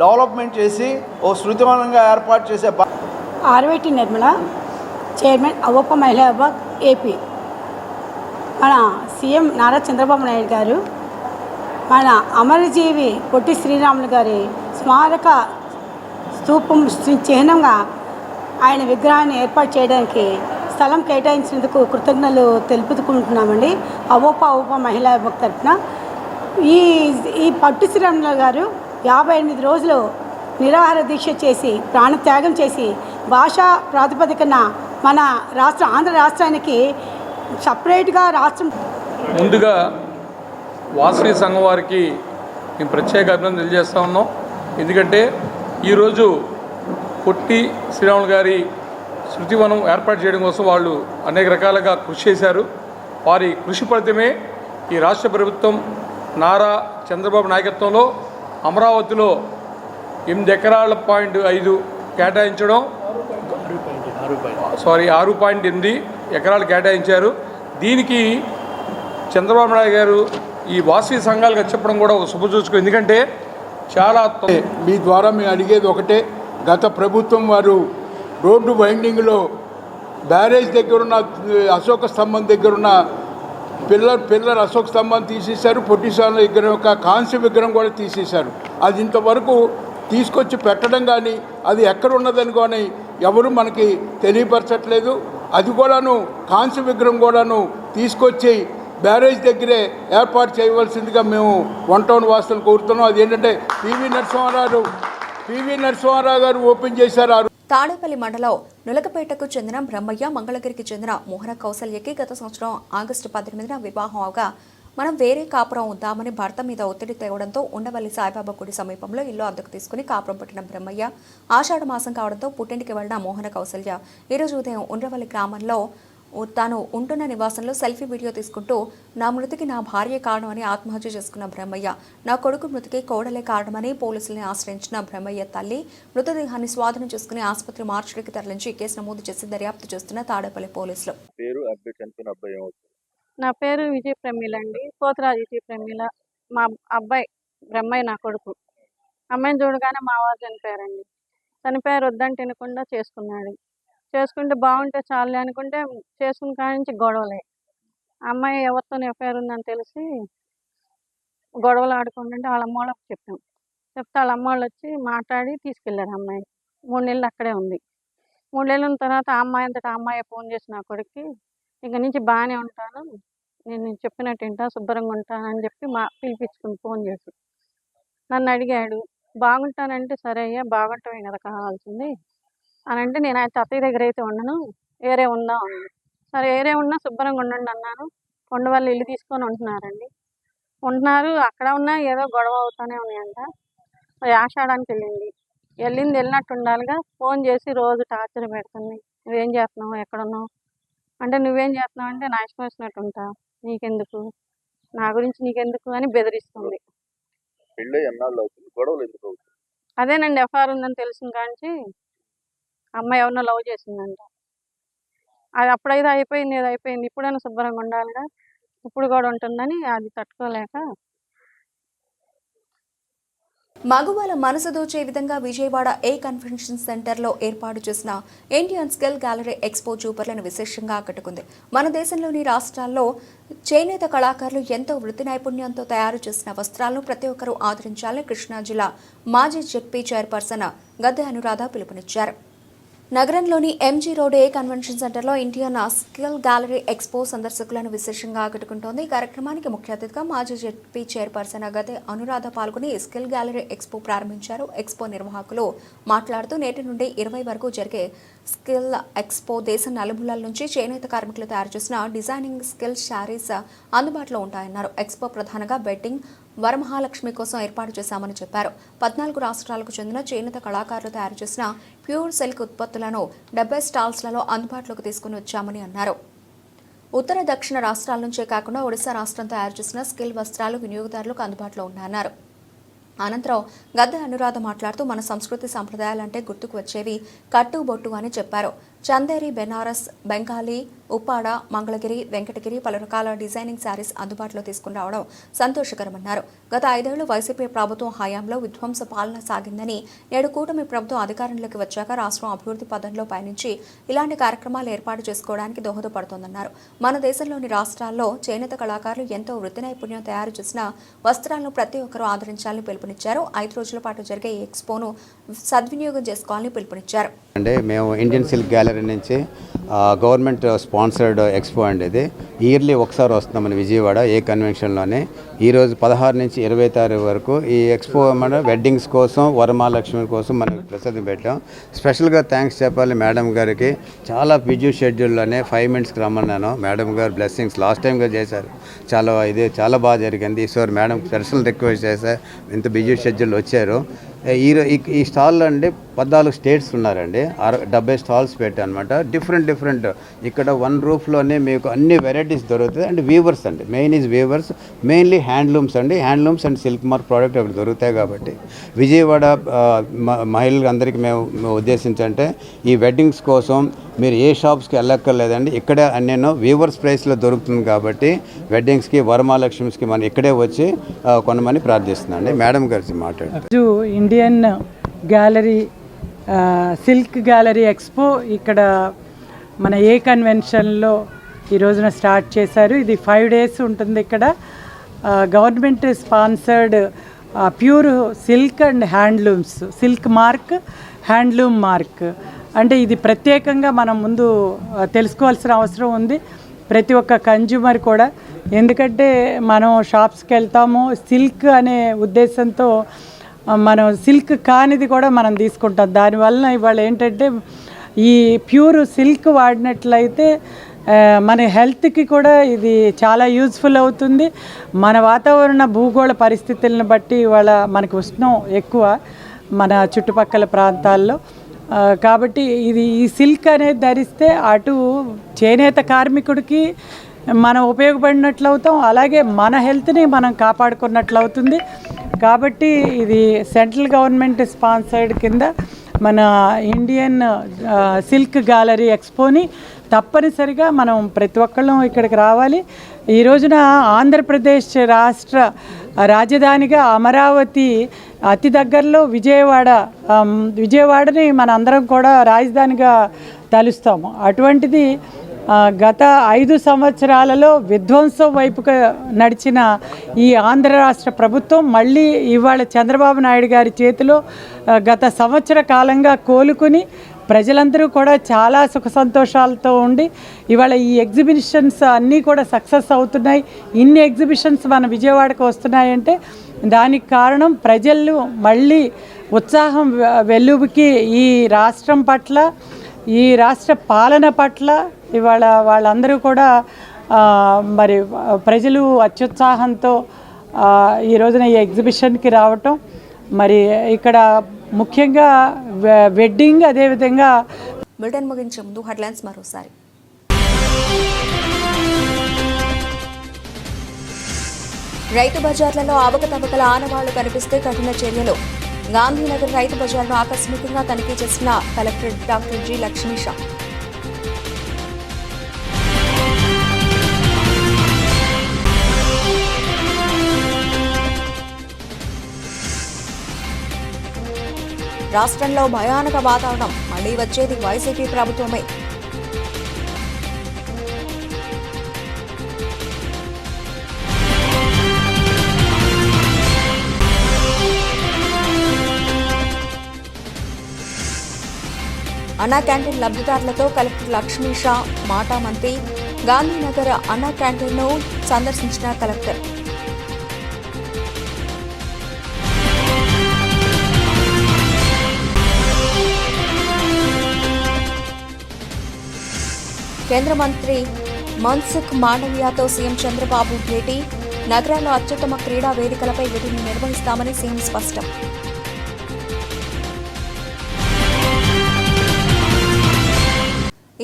S9: డెవలప్మెంట్ చేసి ఓ శృతివనంగా ఏర్పాటు చేసే
S10: ఆర్వైటి నిర్మల, చైర్మన్ అవోప మహిళా విభాగ్ ఏపీ. మన సీఎం నారా చంద్రబాబు నాయుడు గారు మన అమరజీవి పొట్టి శ్రీరాములు గారి స్మారక స్తూపం చిహ్నంగా ఆయన విగ్రహాన్ని ఏర్పాటు చేయడానికి స్థలం కేటాయించినందుకు కృతజ్ఞతలు తెలుపుకుంటున్నామండి. అవోప మహిళా విభాగ్ తరఫున ఈ పొట్టి శ్రీరాములు గారు 58 రోజులు నిరాహార దీక్ష చేసి ప్రాణత్యాగం చేసి భాషా ప్రాతిపదికన మన ఆంధ్ర రాష్ట్రానికి సపరేట్గా రాష్ట్రం.
S11: ముందుగా వాసవి సంఘం వారికి మేము ప్రత్యేక అభినందనలు తెలియజేస్తూ ఉన్నాం. ఎందుకంటే ఈరోజు పొట్టి శ్రీరాములు గారి శృతివనం ఏర్పాటు చేయడం కోసం వాళ్ళు అనేక రకాలుగా కృషి చేశారు. వారి కృషి ఫలితమే ఈ రాష్ట్ర ప్రభుత్వం నారా చంద్రబాబు నాయకత్వంలో అమరావతిలో 8.5 కేటాయించడం, 6.8 ఎకరాలు కేటాయించారు. దీనికి చంద్రబాబు నాయుడు గారు ఈ వాసవి సంఘాలుగా చెప్పడం కూడా ఒక శుభసూచకం. ఎందుకంటే చాలా
S12: మీ ద్వారా మేము అడిగేది ఒకటే, గత ప్రభుత్వం వారు రోడ్డు వైండింగ్లో బ్యారేజ్ దగ్గరున్న అశోక స్తంభం దగ్గరున్న పిల్లర్ అశోక స్తంభం తీసేశారు. పొట్టి శ్రీరాములు విగ్రహం యొక్క కాంస్య విగ్రహం కూడా తీసేశారు. అది ఇంతవరకు తీసుకొచ్చి పెట్టడం కానీ అది ఎక్కడ ఉన్నదని కానీ ఎవరు మనకి తెలియపరచట్లేదు. అది కూడాను కాంస్య విగ్రహం కూడాను తీసుకొచ్చి బ్యారేజ్ దగ్గరే ఏర్పాటు చేయవలసిందిగా మేము 1 టౌన్ వాసులను కోరుతున్నాం. అది ఏంటంటే పివి నరసింహారావు గారు ఓపెన్ చేశారు.
S1: తాడేపల్లి మండలం నులకపేటకు చెందిన బ్రహ్మయ్య, మంగళగిరికి చెందిన మోహన కౌసల్యకి గత సంవత్సరం ఆగస్టు 18న వివాహం అవగా మనం వేరే కాపురం ఉందామని భర్త మీద ఒత్తిడి తేవడంతో ఉండవల్లి సాయిబాబా గుడి సమీపంలో ఇల్లు అద్దెకు తీసుకుని కాపురం పట్టిన బ్రహ్మయ్య ఆషాఢ మాసం కావడంతో పుట్టింటికి వెళ్లిన మోహన కౌసల్య ఈరోజు ఉదయం ఉండవల్లి గ్రామంలో తాను ఉంటున్న నివాసంలో సెల్ఫీ వీడియో తీసుకుంటూ నా మృతికి నా భార్య కారణమని ఆత్మహత్య చేసుకున్న బ్రహ్మయ్య, నా కొడుకు మృతికి కోడలే కారణమని పోలీసుల్ని ఆశ్రయించిన బ్రహ్మయ్య తల్లి మృతదేహాన్ని స్వాధీనం చేసుకుని ఆసుపత్రి మార్చుడికి తరలించి కేసు నమోదు చేసి దర్యాప్తు చేస్తున్న తాడేపల్లి పోలీసులు.
S13: నా పేరు విజయ ప్రమీల అండి. పోతరాజు విజయ ప్రమీల. మా అబ్బాయి బ్రహ్మయ్య నా కొడుకు. అమ్మాయిని చూడగానే మా వారు చనిపోయారండి. చనిపోయారు వద్దంటే తినకుండా చేసుకున్నాడు. చేసుకుంటే బాగుంటే చాలే అనుకుంటే చేసుకున్న కాడి నుంచి గొడవలే. అమ్మాయి ఎవరితో ఎఫ్ఐఆర్ ఉందని తెలిసి గొడవలు ఆడుకుంటుంటే వాళ్ళ అమ్మ వాళ్ళకి చెప్పాం. చెప్తే వాళ్ళ అమ్మ వాళ్ళు వచ్చి మాట్లాడి తీసుకెళ్ళారు అమ్మాయి. 3 నెలలు అక్కడే ఉంది. 3 నెలల ఉన్న తర్వాత ఆ అమ్మాయి అంతటా అమ్మాయి ఫోన్ చేసి నా కొడుక్కి ఇంక నుంచి బాగానే ఉంటాను, నేను చెప్పినట్టు వింటా, శుభ్రంగా ఉంటాను అని చెప్పి పిలిపించుకుని ఫోన్ చేసి నన్ను అడిగాడు. బాగుంటానంటే సరే అయ్యా, బాగుంటామే కదా కావాల్సింది అని అంటే, నేను అయితే అత్తయ్య దగ్గర అయితే ఉండను, వేరే ఉందాం అన్నాను. సరే వేరే ఉన్నా శుభ్రంగా ఉండండి అన్నాను. ఉండవాళ్ళు ఇల్లు తీసుకొని ఉంటున్నారండి. ఉంటున్నారు. అక్కడ ఉన్నా ఏదో గొడవ అవుతూనే ఉన్నాయంట. ఆషాఢానికి వెళ్ళినట్టు ఉండాలిగా. ఫోన్ చేసి రోజు టార్చర్ పెడుతుంది. నువ్వేం చేస్తున్నావు, ఎక్కడున్నావు అంటే, నువ్వేం చేస్తున్నావు అంటే, నా ఇష్టం వచ్చినట్టు ఉంటా, నీకెందుకు, నా గురించి నీకెందుకు అని బెదిరిస్తుంది. అదేనండి ఎఫ్ఐఆర్ ఉందని తెలిసిన కాంచి అమ్మాయి ఎవరినో లవ్ చేసిందంట. అది అప్పుడైతే అయిపోయింది, ఏదో అయిపోయింది. ఇప్పుడైనా శుభ్రంగా ఉండాలిగా, ఇప్పుడు కూడా ఉంటుందని అది తట్టుకోలేక.
S1: మగువల మనసు దోచే విధంగా విజయవాడ ఏ కన్వెన్షన్ సెంటర్లో ఏర్పాటు చేసిన ఇండియన్ స్కిల్ గ్యాలరీ ఎక్స్పో చూపర్లను విశేషంగా ఆకట్టుకుంది. మన దేశంలోని రాష్ట్రాల్లో చేనేత కళాకారులు ఎంతో వృత్తి నైపుణ్యంతో తయారు చేసిన వస్త్రాలను ప్రతి ఒక్కరూ ఆదరించాలని కృష్ణా జిల్లా మాజీ జెడ్పీ చైర్పర్సన్ గద్దె అనురాధ పిలుపునిచ్చారు. నగరంలోని ఎంజీ రోడ్ ఏ కన్వెన్షన్ సెంటర్లో ఇండియన్ స్కిల్ గ్యాలరీ ఎక్స్పో సందర్శకులను విశేషంగా ఆకట్టుకుంటోంది. ఈ కార్యక్రమానికి ముఖ్య అతిథిగా మాజీ జెడ్పీ చైర్పర్సన్ గద్దె అనురాధ పాల్గొని స్కిల్ గ్యాలరీ ఎక్స్పో ప్రారంభించారు. ఎక్స్పో నిర్వాహకులు మాట్లాడుతూ నేటి నుండి 20 వరకు జరిగే స్కిల్ ఎక్స్పో దేశం నలుమూలల నుంచి చేనేత కార్మికులు తయారు చేసిన డిజైనింగ్ స్కిల్ శారీస్ అందుబాటులో ఉంటాయన్నారు. ఎక్స్పో ప్రధానంగా బెడ్డింగ్ వరమహాలక్ష్మి కోసం ఏర్పాటు చేశామని చెప్పారు. 14 రాష్ట్రాలకు చెందిన చేనేత కళాకారులు తయారు చేసిన ప్యూర్ సిల్క్ ఉత్పత్తులను 70 స్టాల్స్లలో అందుబాటులోకి తీసుకుని వచ్చామని అన్నారు. ఉత్తర దక్షిణ రాష్ట్రాల నుంచే కాకుండా ఒడిశా రాష్ట్రం తయారు చేసిన స్కిల్ వస్త్రాలు వినియోగదారులకు అందుబాటులో ఉన్నాయన్నారు. అనంతరం గద్దె అనురాధ మాట్లాడుతూ మన సంస్కృతి సంప్రదాయాలంటే గుర్తుకు వచ్చేవి కట్టు బొట్టు అని చెప్పారు. చందేరి, బెనారస్, బెంగాలీ, ఉప్పాడ, మంగళగిరి, వెంకటగిరి పలు రకాల డిజైనింగ్ శారీస్ అందుబాటులో తీసుకుని రావడం సంతోషకరమన్నారు. గత 5 ఏళ్లు వైసీపీ ప్రభుత్వం హయాంలో విధ్వంస పాలన సాగిందని, నేడు కూటమి ప్రభుత్వం అధికారంలోకి వచ్చాక రాష్ట్రం అభివృద్ధి పథంలో పయనించి ఇలాంటి కార్యక్రమాలు ఏర్పాటు చేసుకోవడానికి దోహదపడుతోందన్నారు. మన దేశంలోని రాష్ట్రాల్లో చేనేత కళాకారులు ఎంతో వృత్తి నైపుణ్యం తయారు చేసిన వస్త్రాలను ప్రతి ఒక్కరూ ఆదరించాలని పిలుపునిచ్చారు. 5 రోజుల పాటు జరిగే ఈ ఎక్స్పోను సద్వినియోగం చేసుకోవాలని పిలుపునిచ్చారు.
S14: అంటే మేము ఇండియన్ సిల్క్ గ్యాలరీ నుంచి గవర్నమెంట్ స్పాన్సర్డ్ ఎక్స్పో అండి. ఇది ఇయర్లీ ఒకసారి వస్తున్నామని విజయవాడ ఏ కన్వెన్షన్లోనే. ఈరోజు 16 నుంచి 20 తారీఖు వరకు ఈ ఎక్స్పో మన వెడ్డింగ్స్ కోసం, వరమహాలక్ష్మి కోసం మనం ప్రసిద్ధి పెట్టాం. స్పెషల్గా థ్యాంక్స్ చెప్పాలి మేడం గారికి. చాలా బిజీ షెడ్యూల్లోనే 5 మినిట్స్కి రమ్మన్నాను. మేడం గారు బ్లెస్సింగ్స్ లాస్ట్ టైంగా చేశారు. చాలా బాగా జరిగింది. ఈసారి మేడం పర్సనల్ రిక్వెస్ట్ చేశారు, ఇంత బిజీ షెడ్యూల్ వచ్చారు. ఈ స్టాల్లో అండి 14 స్టేట్స్ ఉన్నారండి. 70 స్టాల్స్ పెట్టాను అనమాట. డిఫరెంట్ ఇక్కడ 1 రూఫ్లోనే మీకు అన్ని వెరైటీస్ దొరుకుతాయి. అండ్ వీవర్స్ అండి, main is weavers, mainly handlooms అండి. Handlooms and silk mark product అక్కడ దొరుకుతాయి. కాబట్టి విజయవాడ మహిళలు అందరికీ మేము ఉద్దేశించంటే ఈ వెడ్డింగ్స్ కోసం మీరు ఏ షాప్స్కి వెళ్ళక్కర్లేదండి. ఇక్కడే అన్నేనో వీవర్స్ ప్రైస్లో దొరుకుతుంది. కాబట్టి వెడ్డింగ్స్కి, వరమహాలక్ష్మిస్కి మనం ఇక్కడే వచ్చి కొనమని ప్రార్థిస్తున్నాండి. మేడం గారి మాట్లాడు.
S15: Indian gallery silk gallery expo ఇక్కడ మన ఏ కన్వెన్షన్లో ఈ రోజున స్టార్ట్ చేశారు. ఇది 5 days ఉంటుంది. ఇక్కడ government sponsored pure silk and handlooms, silk mark, handloom mark. అంటే ఇది ప్రత్యేకంగా మనం ముందు తెలుసుకోవాల్సిన అవసరం ఉంది. ప్రతి ఒక్క కన్జ్యూమర్ కూడా. ఎందుకంటే మనం షాప్స్కి వెళ్తాము సిల్క్ అనే ఉద్దేశంతో, మనం సిల్క్ కానిది కూడా మనం తీసుకుంటాం. దానివల్ల ఇవాళ ఏంటంటే ఈ ప్యూర్ సిల్క్ వాడినట్లయితే మన హెల్త్కి కూడా ఇది చాలా యూజ్ఫుల్ అవుతుంది. మన వాతావరణ భూగోళ పరిస్థితులను బట్టి ఇవాళ మనకు ఉష్ణం ఎక్కువ మన చుట్టుపక్కల ప్రాంతాల్లో. కాబట్టి ఈ సిల్క్ అనేది ధరిస్తే అటు చేనేత కార్మికుడికి మనం ఉపయోగపడినట్లు అవుతాం, అలాగే మన హెల్త్ని మనం కాపాడుకున్నట్లు అవుతుంది. కాబట్టి ఇది సెంట్రల్ గవర్నమెంట్ స్పాన్సర్డ్ కింద మన ఇండియన్ సిల్క్ గ్యాలరీ ఎక్స్పోని తప్పనిసరిగా మనం ప్రతి ఒక్కళ్ళం ఇక్కడికి రావాలి. ఈ రోజున ఆంధ్రప్రదేశ్ రాష్ట్ర రాజధానిగా అమరావతి అతి దగ్గరలో విజయవాడని మన అందరం కూడా రాజధానిగా తలుస్తాము. అటువంటిది గత 5 సంవత్సరాలలో విధ్వంసం వైపుగా నడిచిన ఈ ఆంధ్ర రాష్ట్ర ప్రభుత్వం మళ్ళీ ఇవాళ చంద్రబాబు నాయుడు గారి చేతిలో గత సంవత్సర కాలంగా కోలుకుని ప్రజలందరూ కూడా చాలా సుఖ సంతోషాలతో ఉండి ఇవాళ ఈ ఎగ్జిబిషన్స్ అన్నీ కూడా సక్సెస్ అవుతున్నాయి. ఇన్ని ఎగ్జిబిషన్స్ మన విజయవాడకు వస్తున్నాయంటే దానికి కారణం ప్రజలు మళ్ళీ ఉత్సాహం వెల్లువికి ఈ రాష్ట్రం పట్ల, ఈ రాష్ట్ర పాలన పట్ల ఇవాళ వాళ్ళందరూ కూడా మరి ప్రజలు అత్యుత్సాహంతో ఈ రోజున ఈ ఎగ్జిబిషన్కి రావటం, మరి ఇక్కడ ముఖ్యంగా వెడ్డింగ్ అదేవిధంగా.
S1: బులెటిన్ ముగించే ముందు హెడ్లైన్స్ మరోసారి. రైతు బజార్లలో అవకతవకల ఆనవాళ్లు కనిపిస్తే కఠిన చర్యలు. గాంధీనగర్ రైతు బజార్ను ఆకస్మికంగా తనిఖీ చేసిన కలెక్టర్ డాక్టర్ జి లక్ష్మీషా. రాష్ట్రంలో భయానక వాతావరణం, మళ్లీ వచ్చేది వైసీపీ ప్రభుత్వమే. అన్నా క్యాంటీన్ లబ్ధిదారులతో కలెక్టర్ లక్ష్మీషా మాటామంతి. గాంధీనగర్ అన్నా క్యాంటీన్ను సందర్శించిన కలెక్టర్. కేంద్ర మంత్రి మన్సుఖ్ మాండవియాతో సీఎం చంద్రబాబు భేటీ. నగరాల్లో అత్యుత్తమ క్రీడా వేదికలపై వీటిని నిర్వహిస్తామని సీఎం స్పష్టం.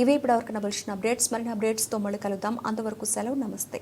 S1: ఇవి ఇప్పటివరకు నవలసిన అప్డేట్స్. మరిన్ని అప్డేట్స్తో మళ్ళీ కలుద్దాం. అంతవరకు సెలవు. నమస్తే.